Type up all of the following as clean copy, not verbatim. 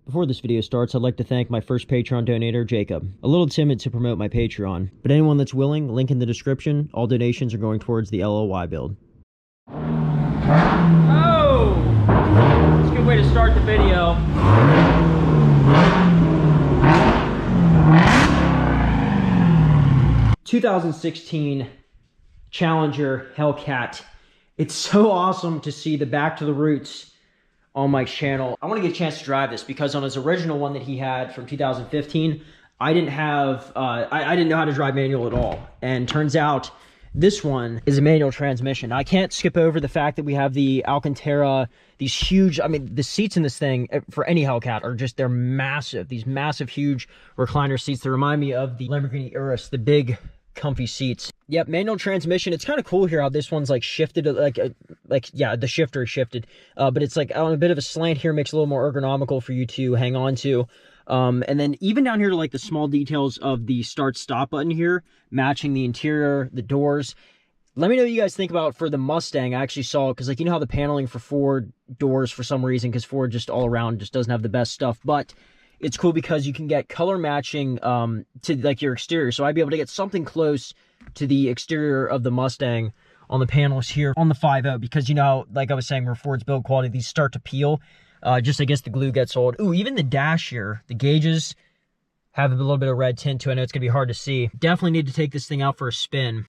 Before this video starts, I'd like to thank my first Patreon donator, Jacob. A little timid to promote my Patreon, but anyone that's willing, link in the description. All donations are going towards the LLY build. Oh! That's a good way to start the video. 2016 Challenger Hellcat. It's so awesome to see the Back to the Roots on Mike's channel. I want to get a chance to drive this because on his original one that he had from 2015, I didn't have, I didn't know how to drive manual at all. And turns out this one is a manual transmission. Now, I can't skip over the fact that we have the Alcantara, these huge, I mean, the seats in this thing for any Hellcat are just, they're massive. These massive, huge recliner seats that remind me of the Lamborghini Urus, the big, comfy seats. Yep, manual transmission. It's kind of cool here how this one's like shifted, yeah, the shifter is shifted, but it's like on a bit of a slant here, makes it a little more ergonomical for you to hang on to. And then even down here to like the small details of the start stop button here, matching the interior, the doors. Let me know what you guys think about for the Mustang. I actually saw, because like, you know how the paneling for Ford doors for some reason, because Ford just all around just doesn't have the best stuff, but it's cool because you can get color matching to like your exterior. So I'd be able to get something close to the exterior of the Mustang on the panels here on the 5.0, because you know, like I was saying, where Ford's build quality, these start to peel. Just I guess the glue gets old. Ooh, even the dash here, the gauges have a little bit of red tint to it. I know it's gonna be hard to see. Definitely need to take this thing out for a spin.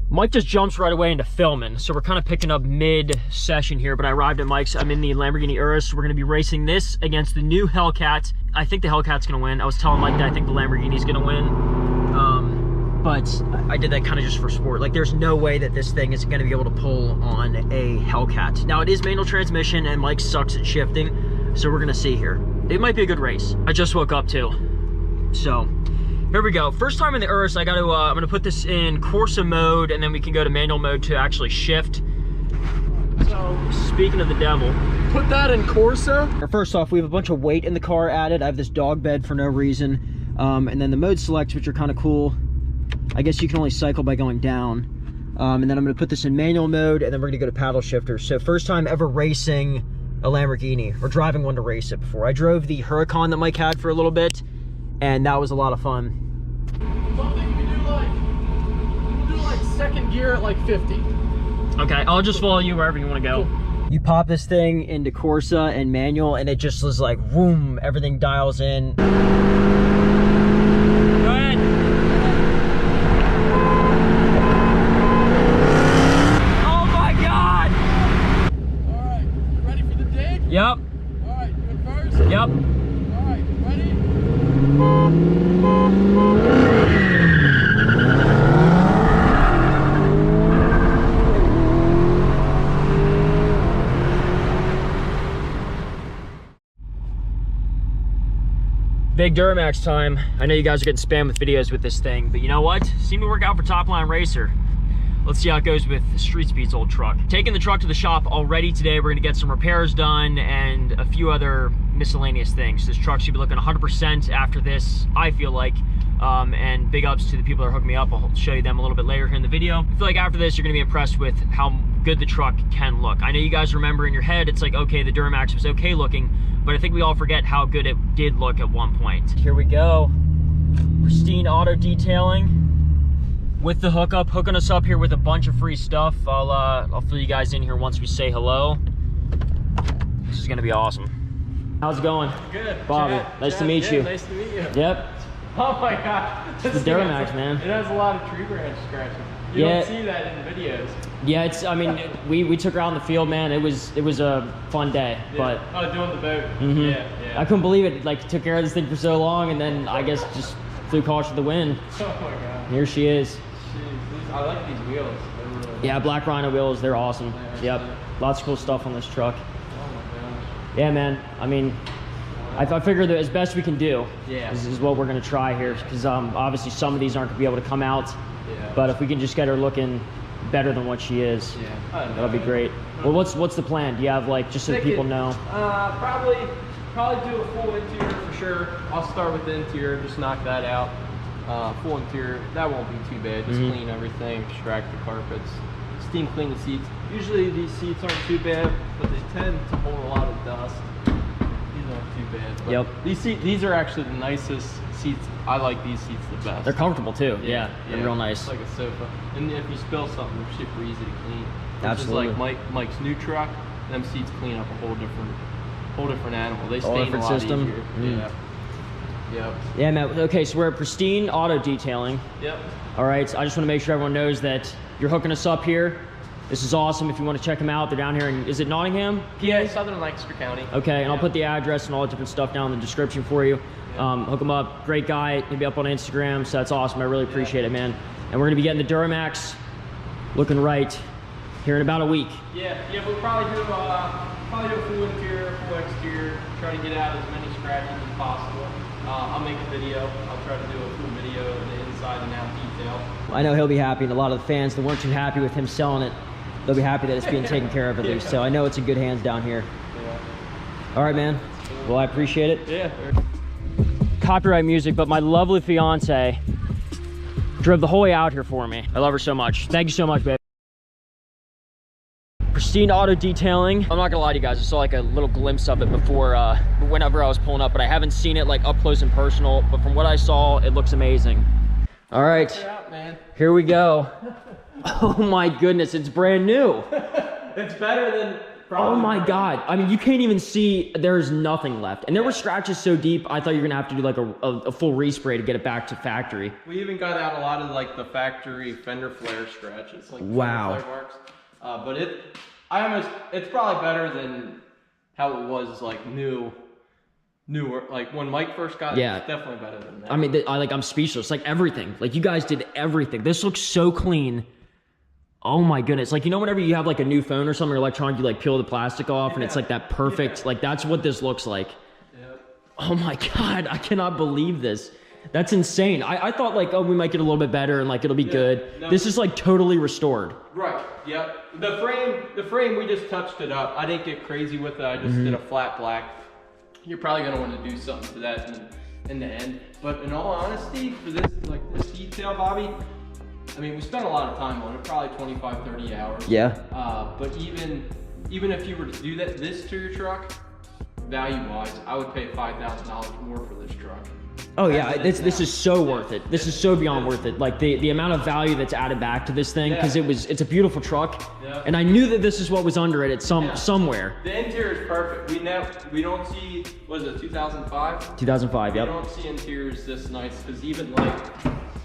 Mike just jumps right away into filming, so we're kind of picking up mid-session here, but I arrived at Mike's. I'm in the Lamborghini Urus. We're going to be racing this against the new Hellcat. I think the Hellcat's going to win. I was telling Mike that I think the Lamborghini's going to win, but I did that kind of just for sport. Like, there's no way that this thing is going to be able to pull on a Hellcat. Now, it is manual transmission, and Mike sucks at shifting, so we're going to see here. It might be a good race. I just woke up, too, so here we go. First time in the Urus, I got to, I'm gonna put this in Corsa mode, and then we can go to manual mode to actually shift. So, speaking of the devil. Put that in Corsa? First off, we have a bunch of weight in the car added. I have this dog bed for no reason. And then the mode selects, which are kind of cool. I guess you can only cycle by going down. And then I'm gonna put this in manual mode, and then we're gonna go to paddle shifter. So first time ever racing a Lamborghini, or driving one to race it before. I drove the Huracan that Mike had for a little bit, and that was a lot of fun. Something you can do like second gear at like 50. Okay, I'll just follow you wherever you want to go. Cool. You pop this thing into Corsa and manual, and it just was like, whoom, everything dials in. Go ahead. Oh my God! All right, you ready for the dig? Yep. All right, you in first? Yep. All right, ready? Big Duramax time. I know you guys are getting spammed with videos with this thing, but you know what? Seemed to work out for Top Line Racer. Let's see how it goes with Streetspeed's old truck. Taking the truck to the shop already today. We're gonna get some repairs done and a few other miscellaneous things. This truck should be looking 100% after this, I feel like. And big ups to the people that are hooking me up. I'll show you them a little bit later here in the video. I feel like after this, you're gonna be impressed with how good the truck can look. I know you guys remember in your head, it's like, okay, the Duramax was okay looking, but I think we all forget how good it did look at one point. Here we go. Pristine Auto Detailing with the hookup, hooking us up here with a bunch of free stuff. I'll fill you guys in here once we say hello. This is gonna be awesome. How's it going? Good. Bobby, nice to meet you. Nice to meet you. Yep. Oh my God. It's the Duramax, man. It has a lot of tree branch scratches. You don't see that in the videos. Yeah, it's, I mean, we took her out in the field, man. It was a fun day, Yeah. but. Oh, doing the boat. Yeah. I couldn't believe it. Like, took care of this thing for so long, and then I guess just flew caution to the wind. Oh my God. Here she is. Jeez, I like these wheels. They're really Yeah, black Rhino wheels, they're awesome. Yep, lots of cool stuff on this truck. Oh my gosh. Yeah, man, I mean, I figured that as best we can do is what we're gonna try here, because obviously some of these aren't gonna be able to come out, but if we can just get her looking better than what she is, that'll be great. Well, what's the plan? Do you have, like, just so people know? Probably do a full interior for sure. I'll start with the interior, just knock that out. Full interior, that won't be too bad. Just clean everything, extract the carpets, steam clean the seats. Usually these seats aren't too bad, but they tend to hold a lot of dust. These aren't too bad. But Yep. These are actually the nicest seats. I like these seats the best. They're comfortable too. Yeah, they're real nice. It's like a sofa. And if you spill something, they're super easy to clean. Absolutely. Just like Mike's new truck, them seats clean up a whole different animal. They Whole stain a different lot system. easier. Yeah. Yep. Yeah, man. Okay, so we're at Pristine Auto Detailing. Yep. All right, so I just want to make sure everyone knows that you're hooking us up here. This is awesome. If you want to check them out, they're down here in, is it Nottingham? Yeah, Southern Lancaster County. Okay, and I'll put the address and all the different stuff down in the description for you. Hook him up. Great guy. He'll be up on Instagram, so that's awesome. I really appreciate it, man. And we're going to be getting the Duramax looking right here in about a week. Yeah, we'll probably do a full interior, full exterior, try to get out as many scratches as possible. I'll make a video. I'll try to do a full video of the inside and out detail. I know he'll be happy, and a lot of the fans that weren't too happy with him selling it, they'll be happy that it's being taken care of at least. So I know it's in good hands down here. Yeah. All right, man. Well, I appreciate it. Yeah. Copyright music, but my lovely fiance drove the whole way out here for me. I love her so much. Thank you so much, babe. Pristine Auto Detailing. I'm not gonna lie to you guys, I saw like a little glimpse of it before, whenever I was pulling up, but I haven't seen it like up close and personal, but from what I saw, it looks amazing. All right, Out, man. here we go. Oh my goodness, it's brand new. It's better than. Oh my God. I mean, you can't even see, there's nothing left. And there were scratches so deep, I thought you were gonna have to do like a full respray to get it back to factory. We even got out a lot of like the factory fender flare scratches, like wow. fender flare marks. But it's probably better than how it was like newer. Like when Mike first got it, it's definitely better than that. I mean, I'm speechless. Like everything. Like you guys did everything. This looks so clean. Oh my goodness. Like, you know, whenever you have like a new phone or something, or electronic, you like peel the plastic off and it's like that perfect, like that's what this looks like. Yep. Oh my God, I cannot believe this. That's insane. I thought like, oh, we might get a little bit better and like it'll be good. No, this is like totally restored. Right, yep. The frame, we just touched it up. I didn't get crazy with it. I just did a flat black. You're probably gonna want to do something to that in the end. But in all honesty, for this detail, Bobby, I mean, we spent a lot of time on it, probably 25, 30 hours. Yeah. But even if you were to do this to your truck, value-wise, I would pay $5,000 more for this truck. Oh yeah, this is so worth it. This is so beyond worth it. Like the amount of value that's added back to this thing, because it's a beautiful truck, and I knew that this is what was under it at somewhere. The interior is perfect. We don't see, what is it, 2005? 2005, yep. We don't see interiors this nice, because even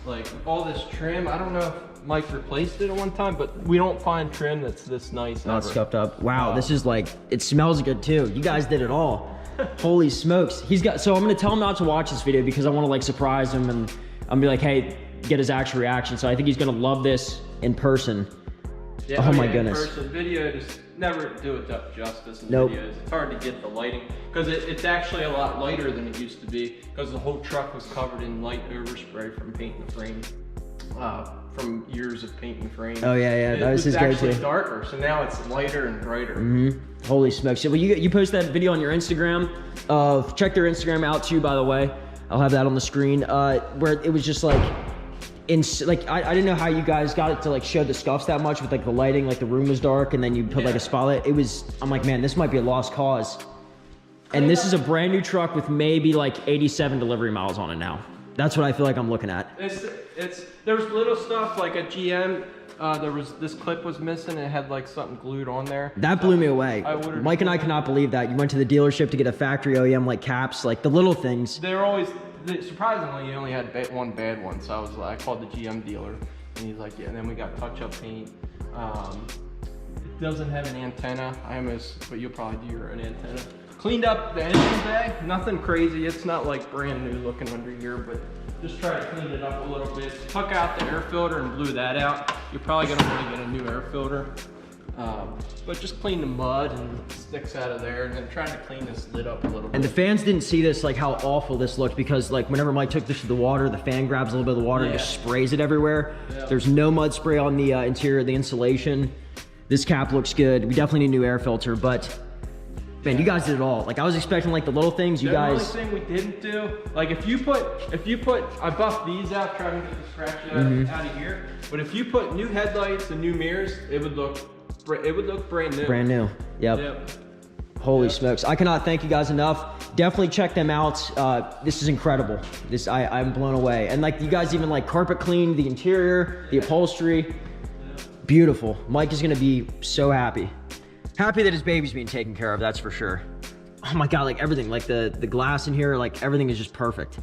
like all this trim, I don't know if Mike replaced it at one time, but we don't find trim that's this nice. Not scuffed up. Wow, this is like, it smells good too. You guys did it all. Holy smokes. So I'm gonna tell him not to watch this video because I wanna like surprise him and I'm be like, hey, get his actual reaction. So I think he's gonna love this in person. Yeah, oh my goodness. In person, video just never do it justice in videos. It's hard to get the lighting because it's actually a lot lighter than it used to be because the whole truck was covered in light overspray from painting the frame. From years of painting frames. Oh yeah, that was his go-to. It's actually darker, so now it's lighter and brighter. Holy smokes! Well, you post that video on your Instagram. Check their Instagram out too, by the way. I'll have that on the screen. Where it was just like, I didn't know how you guys got it to like show the scuffs that much with like the lighting, like the room was dark, and then you put like a spotlight. I'm like, man, this might be a lost cause. And this is a brand new truck with maybe like 87 delivery miles on it now. That's what I feel like I'm looking at. There's little stuff like a GM. This clip was missing. It had like something glued on there. That blew me away. Mike and I cannot believe that. You went to the dealership to get a factory OEM like caps, like the little things. Surprisingly, you only had one bad one. So I called the GM dealer and he's like, yeah, and then we got touch-up paint. It doesn't have an antenna. But you'll probably do your own antenna. Cleaned up the engine bay, nothing crazy. It's not like brand new looking under here, but just try to clean it up a little bit. Took out the air filter and blew that out. You're probably gonna want to get a new air filter. But just clean the mud and sticks out of there, and then trying to clean this lid up a little bit. And the fans didn't see this, like how awful this looked, because like whenever Mike took this to the water, the fan grabs a little bit of the water and just sprays it everywhere. There's no mud spray on the interior of the insulation. This cap looks good. We definitely need a new air filter, but man, you guys did it all. Like I was expecting like the little things. The only thing we didn't do, like if you put, I buffed these out trying to get the scratch out of here. But if you put new headlights and new mirrors, it would look brand new. Brand new. Yep. Holy smokes. I cannot thank you guys enough. Definitely check them out. This is incredible. I'm blown away. And like you guys even like carpet cleaned the interior, the upholstery. Beautiful. Mike is gonna be so happy. Happy that his baby's being taken care of, that's for sure. Oh my God, like everything, like the glass in here, like everything is just perfect.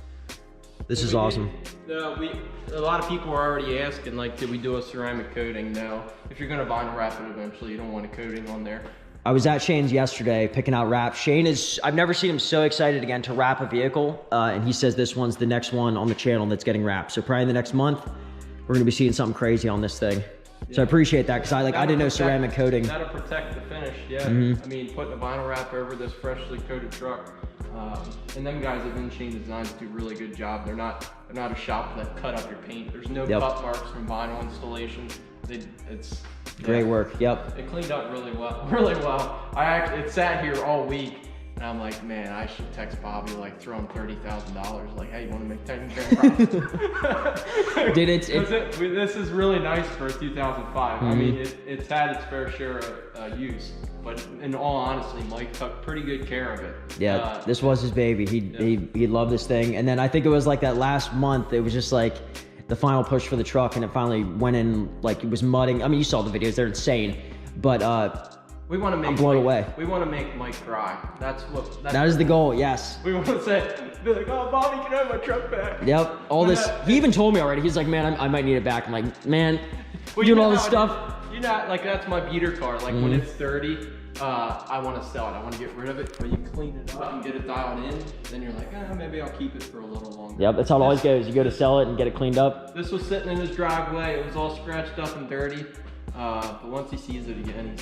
This is awesome. A lot of people are already asking, like, did we do a ceramic coating? No. If you're gonna vinyl wrap it eventually, you don't want a coating on there. I was at Shane's yesterday picking out wraps. Shane is, I've never seen him so excited again to wrap a vehicle. And he says this one's the next one on the channel that's getting wrapped. So probably in the next month, we're gonna be seeing something crazy on this thing. So I appreciate that because I didn't know ceramic coating. That'll protect the finish, yeah. I mean, putting a vinyl wrap over this freshly coated truck. And them guys at Inchain Designs do a really good job. They're not a shop that cut up your paint. There's no cut marks from vinyl installation. It's great work. Yep. It cleaned up really well. It sat here all week. And I'm like, man, I should text Bobby, like, throw him $30,000. Like, hey, you want to make 10 grand profit? Dude, this is really nice for 2005. I mean, it's had its fair share of use, but in all honesty, Mike took pretty good care of it. Yeah, this was his baby. He loved this thing. And then I think it was like that last month, it was just like the final push for the truck, and it finally went in, like it was mudding. I mean, you saw the videos; they're insane. But we want to make. I'm blown away. We want to make Mike cry. That is the goal. Yes. We want to be like, oh, Bobby, can I have my truck back? Yep. All this. He even told me already. He's like, man, I might need it back. I'm like, man, we're doing all this stuff. You're not like, that's my beater car. Like when it's dirty, I want to sell it. I want to get rid of it. But you clean it up and get it dialed in, then you're like, maybe I'll keep it for a little longer. Yep. That's how it always goes. You go to sell it and get it cleaned up. This was sitting in his driveway. It was all scratched up and dirty. But once he sees it again,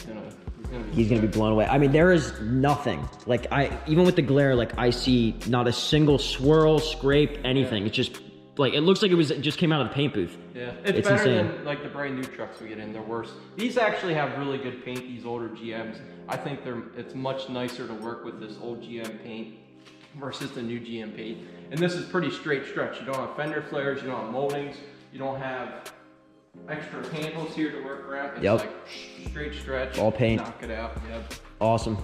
he's gonna be blown away. I mean, there is nothing. Like even with the glare, like I see not a single swirl, scrape, anything. It's just like, it looks like it just came out of the paint booth. Yeah, it's better than like the brand new trucks we get in. They're worse. These actually have really good paint. These older GMs, I think it's much nicer to work with this old GM paint versus the new GM paint. And this is pretty straight stretch. You don't have fender flares. You don't have moldings. You don't have extra handles here to work around. It's like straight stretch. All paint. Knock it out. Yep. Awesome.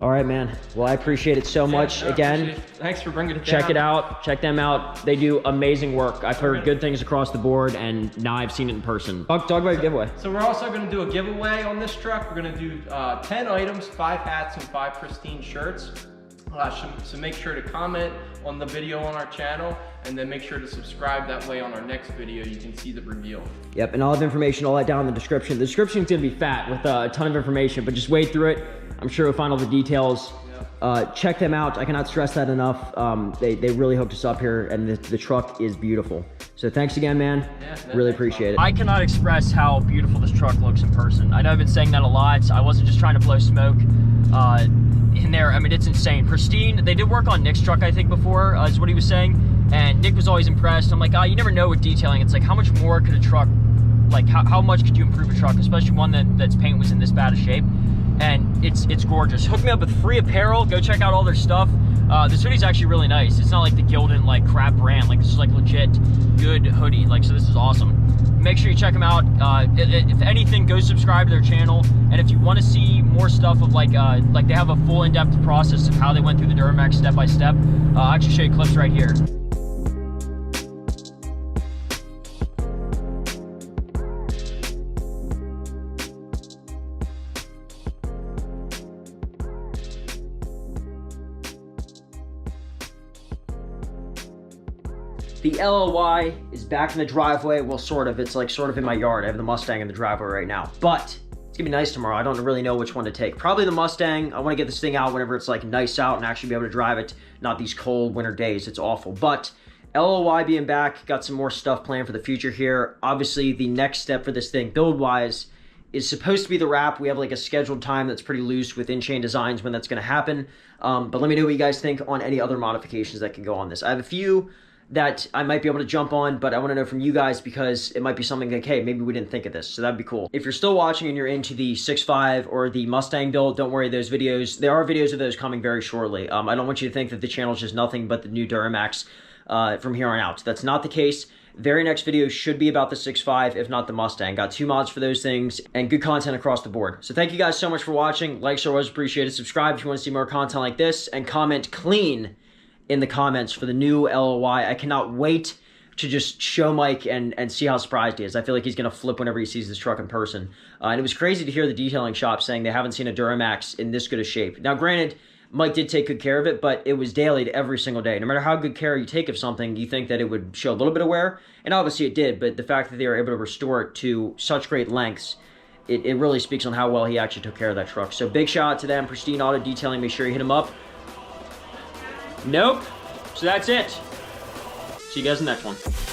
All right, man. Well, I appreciate it so much. Again, thanks for bringing it down. Check it out. Check them out. They do amazing work. I've heard good things across the board, and now I've seen it in person. Talk about your giveaway. So we're also going to do a giveaway on this truck. We're going to do 10 items, 5 hats, and 5 Pristine shirts. So make sure to comment on the video on our channel, and then make sure to subscribe. That way on our next video you can see the reveal. Yep, and I'll have information, all that down in the description. The description is going to be fat with a ton of information, but just wade through it. I'm sure we'll find all the details. Yep. Check them out. I cannot stress that enough. They really hooked us up here, and the truck is beautiful. So thanks again, man. Really appreciate it. I cannot express how beautiful this truck looks in person. I know I've been saying that a lot. I wasn't just trying to blow smoke. In there, I mean, it's insane. Pristine, they did work on Nick's truck, I think, before, is what he was saying, and Nick was always impressed. I'm like, you never know with detailing. It's like, how much more could a truck, like, how much could you improve a truck, especially one that's paint was in this bad a shape? And it's gorgeous. Hook me up with free apparel. Go check out all their stuff. This hoodie's actually really nice. It's not like the Gildan, like, crap brand. Like, this is, like, legit good hoodie. Like, so this is awesome. Make sure you check them out. If anything, go subscribe to their channel. And if you want to see more stuff of like they have a full in-depth process of how they went through the Duramax step by step, I'll actually show you clips right here. The LLY is back in the driveway. Well, sort of. It's like sort of in my yard. I have the Mustang in the driveway right now. But it's gonna be nice tomorrow. I don't really know which one to take. Probably the Mustang. I want to get this thing out whenever it's like nice out and actually be able to drive it. Not these cold winter days. It's awful. But LLY being back, got some more stuff planned for the future here. Obviously, the next step for this thing, build-wise, is supposed to be the wrap. We have like a scheduled time that's pretty loose with Inchain Designs when that's gonna happen. But let me know what you guys think on any other modifications that can go on this. I have a few that I might be able to jump on, but I want to know from you guys because it might be something like, hey, maybe we didn't think of this, so that'd be cool. If you're still watching and you're into the 6.5 or the Mustang build, don't worry, those videos, there are videos of those coming very shortly. I don't want you to think that the channel is just nothing but the new Duramax from here on out. That's not the case. Very next video should be about the 6.5, if not the Mustang. Got 2 mods for those things and good content across the board. So thank you guys so much for watching. Likes are always appreciated. Subscribe if you want to see more content like this, and comment clean in the comments for the new LOY. I cannot wait to just show Mike and see how surprised he is. I feel like he's going to flip whenever he sees this truck in person. And it was crazy to hear the detailing shop saying they haven't seen a Duramax in this good a shape. Now, granted, Mike did take good care of it, but it was dailied every single day. No matter how good care you take of something, you think that it would show a little bit of wear, and obviously it did, but the fact that they were able to restore it to such great lengths, it really speaks on how well he actually took care of that truck. So big shout out to them, Pristine Auto Detailing. Make sure you hit them up. Nope. So that's it. See you guys in the next one.